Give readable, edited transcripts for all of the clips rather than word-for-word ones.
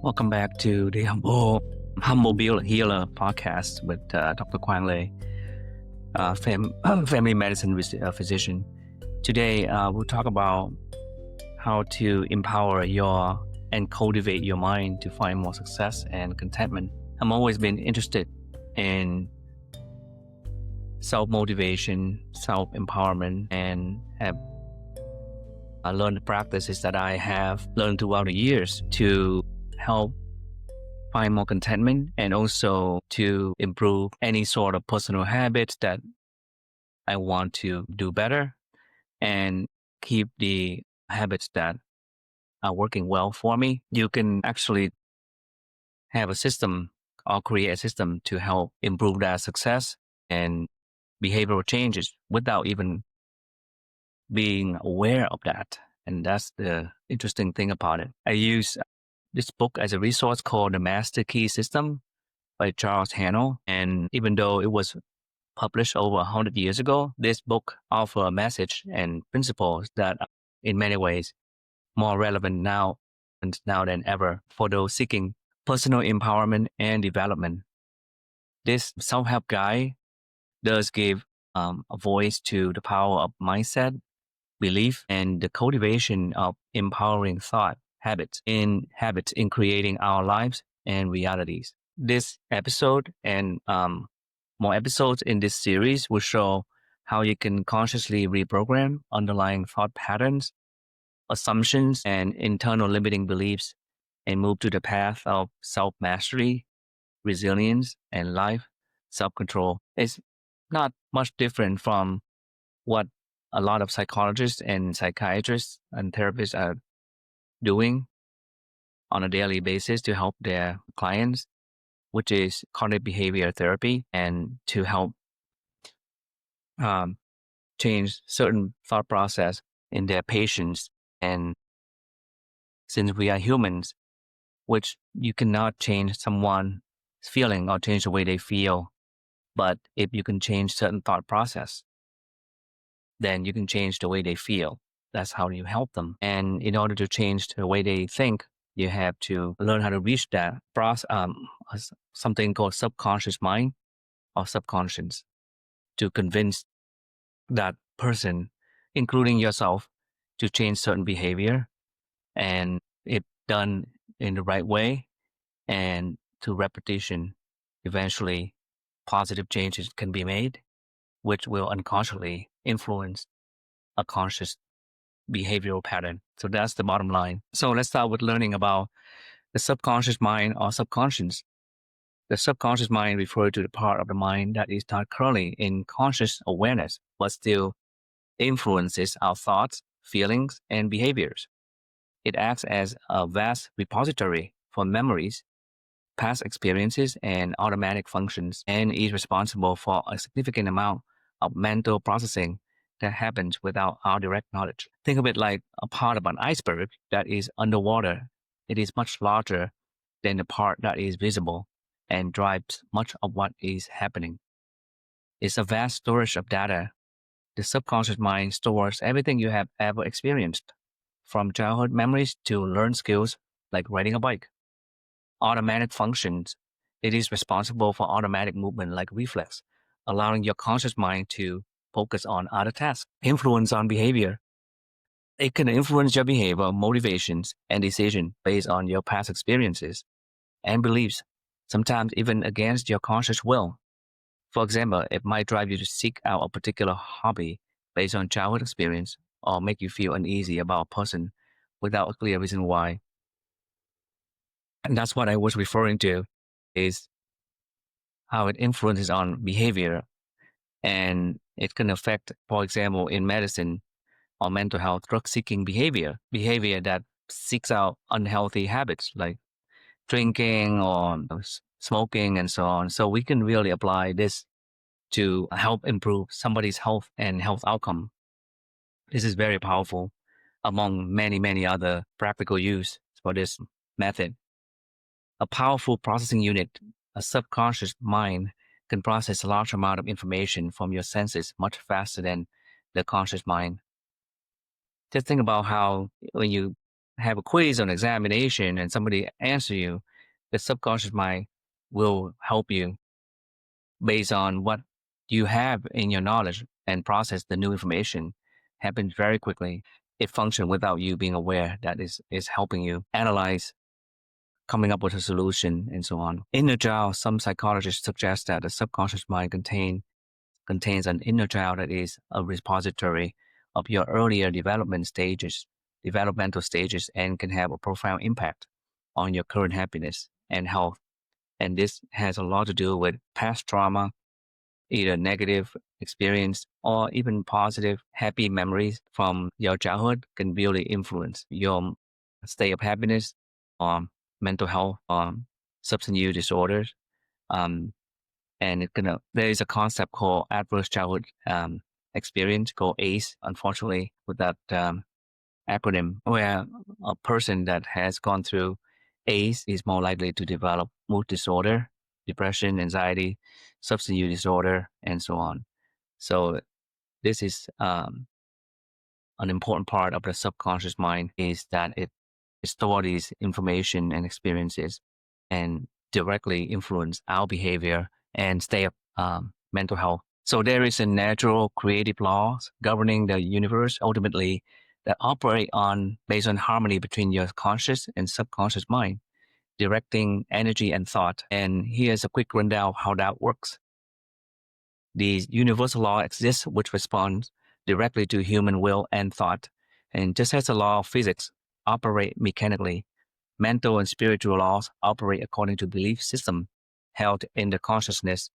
Welcome back to the Humble Healer podcast with Dr. Quang Lei, family medicine physician. Today, we'll talk about how to empower and cultivate your mind to find more success and contentment. I've always been interested in self-motivation, self-empowerment, and have learned the practices that I have learned throughout the years to help find more contentment and also to improve any sort of personal habits that I want to do better and keep the habits that are working well for me. You can actually have a system or create a system to help improve that success and behavioral changes without even being aware of that. And that's the interesting thing about it. I use this book as a resource called The Master Key System by Charles Haanel. And even though it was published over 100 years ago, this book offers a message and principles that are in many ways more relevant now than ever for those seeking personal empowerment and development. This self-help guide does give a voice to the power of mindset, belief, and the cultivation of empowering thought habits in creating our lives and realities. This episode and more episodes in this series will show how you can consciously reprogram underlying thought patterns, assumptions, and internal limiting beliefs and move to the path of self-mastery, resilience, and life self-control. It's not much different from what a lot of psychologists and psychiatrists and therapists are doing on a daily basis to help their clients, which is cognitive behavior therapy, and to help change certain thought process in their patients. And since we are humans, which you cannot change someone's feeling or change the way they feel, but if you can change certain thought process, then you can change the way they feel. That's how you help them. And in order to change the way they think, you have to learn how to reach that process, something called subconscious mind or subconscious, to convince that person, including yourself, to change certain behavior. And if done in the right way and to repetition, eventually positive changes can be made, which will unconsciously influence a conscious behavioral pattern. So that's the bottom line. So let's start with learning about the subconscious mind or subconscious. The subconscious mind refers to the part of the mind that is not currently in conscious awareness, but still influences our thoughts, feelings, and behaviors. It acts as a vast repository for memories, past experiences, and automatic functions, and is responsible for a significant amount of mental processing that happens without our direct knowledge. Think of it like a part of an iceberg that is underwater. It is much larger than the part that is visible and drives much of what is happening. It's a vast storage of data. The subconscious mind stores everything you have ever experienced, from childhood memories to learned skills like riding a bike. Automatic functions. It is responsible for automatic movement like reflex, allowing your conscious mind to focus on other tasks. Influence on behavior. It can influence your behavior, motivations, and decision based on your past experiences and beliefs, sometimes even against your conscious will. For example, it might drive you to seek out a particular hobby based on childhood experience or make you feel uneasy about a person without a clear reason why. And that's what I was referring to, is how it influences on behavior. And it can affect, for example, in medicine or mental health, drug-seeking behavior that seeks out unhealthy habits like drinking or smoking and so on. So we can really apply this to help improve somebody's health and health outcome. This is very powerful among many, many other practical use for this method. A powerful processing unit, a subconscious mind, can process a large amount of information from your senses much faster than the conscious mind. Just think about how when you have a quiz or an examination and somebody answer you, the subconscious mind will help you based on what you have in your knowledge and process the new information happens very quickly. It functions without you being aware that is helping you analyze, coming up with a solution, and so on. Inner child, some psychologists suggest that the subconscious mind contains an inner child that is a repository of your earlier developmental stages, and can have a profound impact on your current happiness and health. And this has a lot to do with past trauma, either negative experience or even positive, happy memories from your childhood can really influence your state of happiness, or mental health, substance use disorders. Um, and there is a concept called adverse childhood experience called ACE, unfortunately, with that acronym, where a person that has gone through ACE is more likely to develop mood disorder, depression, anxiety, substance use disorder, and so on. So this is an important part of the subconscious mind, is that it stores these information and experiences and directly influence our behavior and state of mental health. So there is a natural creative laws governing the universe ultimately that operate based on harmony between your conscious and subconscious mind, directing energy and thought. And here's a quick rundown of how that works. The universal law exists which responds directly to human will and thought. And just as the law of physics operate mechanically, mental and spiritual laws operate according to belief system held in the consciousness.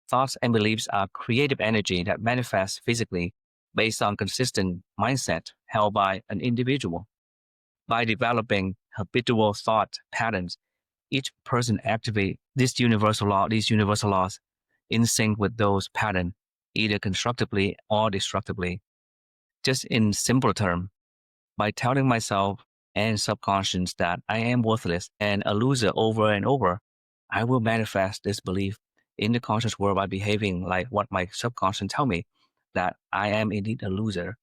Thoughts and beliefs are creative energy that manifests physically based on consistent mindset held by an individual. By developing habitual thought patterns, each person activates these universal laws in sync with those patterns, either constructively or destructively. Just in simple terms, by telling myself and subconscious that I am worthless and a loser over and over, I will manifest this belief in the conscious world by behaving like what my subconscious tell me, that I am indeed a loser.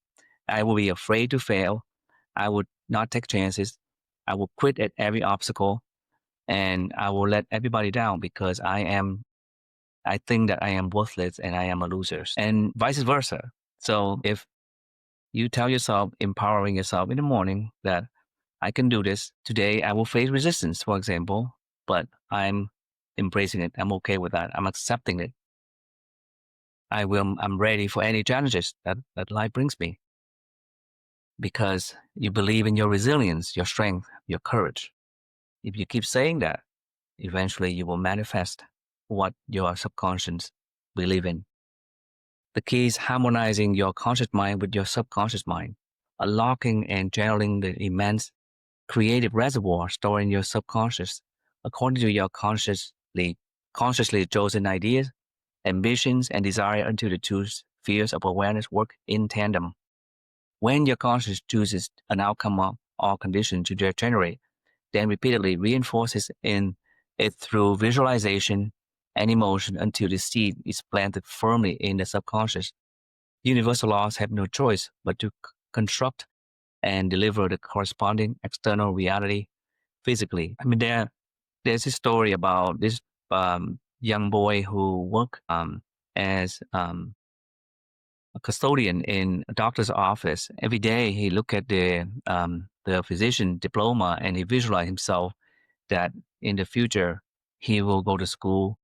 I will be afraid to fail. I would not take chances. I will quit at every obstacle, and I will let everybody down because I think that I am worthless and I am a loser, and vice versa. So if you tell yourself, empowering yourself in the morning, that I can do this. Today, I will face resistance, for example, but I'm embracing it. I'm okay with that. I'm accepting it. I'm ready for any challenges that life brings me, because you believe in your resilience, your strength, your courage. If you keep saying that, eventually you will manifest what your subconscious believe in. The key is harmonizing your conscious mind with your subconscious mind, unlocking and channeling the immense creative reservoir stored in your subconscious according to your consciously chosen ideas, ambitions, and desire until the two spheres of awareness work in tandem. When your conscious chooses an outcome or condition to generate, then repeatedly reinforces in it through visualization and emotion until the seed is planted firmly in the subconscious. Universal laws have no choice but to construct and deliver the corresponding external reality physically. I mean, there's a story about this young boy who worked as a custodian in a doctor's office. Every day he looked at the physician diploma and he visualized himself that in the future he will go to school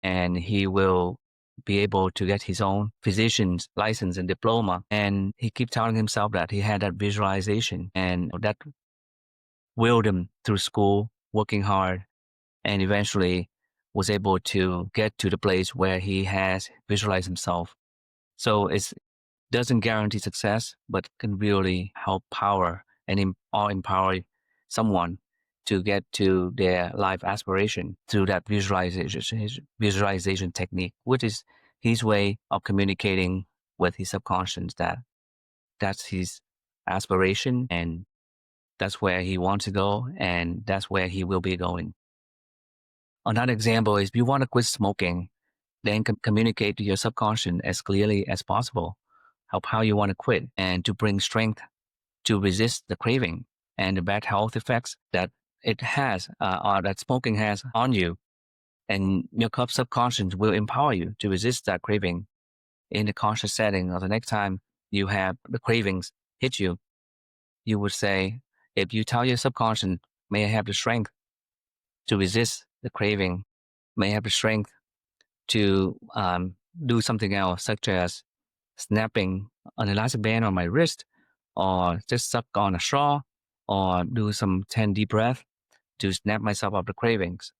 and he will be able to get his own physician's license and diploma. And he kept telling himself that he had that visualization, and that willed him through school, working hard, and eventually was able to get to the place where he has visualized himself. So it doesn't guarantee success, but can really help power or empower someone to get to their life aspiration through that his visualization technique, which is his way of communicating with his subconscious that that's his aspiration and that's where he wants to go and that's where he will be going. Another example is if you want to quit smoking, then communicate to your subconscious as clearly as possible how you want to quit and to bring strength to resist the craving. and the bad health effects that it has or that smoking has on you. And your subconscious will empower you to resist that craving in the conscious setting. Or the next time you have the cravings hit you, you would say, if you tell your subconscious, may I have the strength to resist the craving, may I have the strength to do something else, such as snapping an elastic band on my wrist, or just suck on a straw, or do some 10 deep breath to snap myself of the cravings.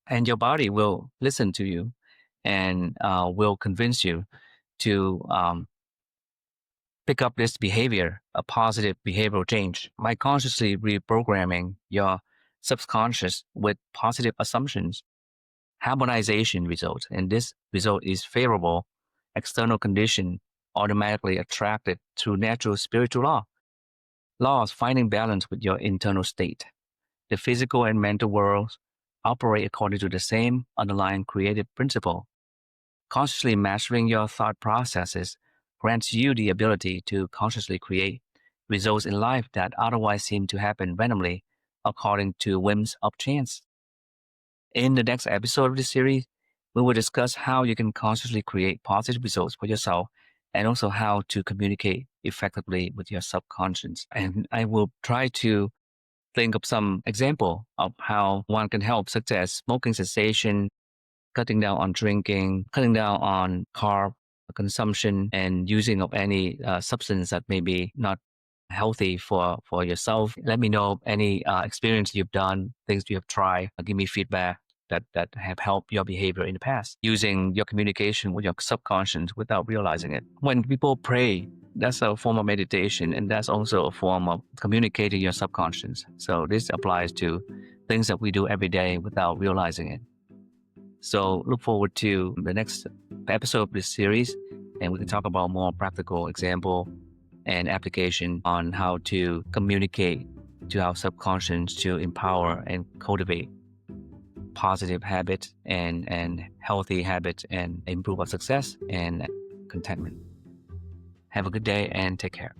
And your body will listen to you and will convince you to pick up this behavior, a positive behavioral change, by consciously reprogramming your subconscious with positive assumptions. Harmonization results, and this result is favorable. External condition automatically attracted through natural spiritual laws finding balance with your internal state. The physical and mental worlds operate according to the same underlying creative principle. Consciously mastering your thought processes grants you the ability to consciously create results in life that otherwise seem to happen randomly according to whims of chance. In the next episode of this series, we will discuss how you can consciously create positive results for yourself and also how to communicate effectively with your subconscious. And I will try to think of some example of how one can help, such as smoking cessation, cutting down on drinking, cutting down on carb consumption, and using of any substance that may be not healthy for yourself. Let me know any experience you've done, things you have tried. Give me feedback that have helped your behavior in the past, using your communication with your subconscious without realizing it. When people pray, that's a form of meditation, and that's also a form of communicating your subconscious. So this applies to things that we do every day without realizing it. So look forward to the next episode of this series, and we can talk about more practical example and application on how to communicate to our subconscious to empower and cultivate positive habits and healthy habits and improve our success and contentment. Have a good day and take care.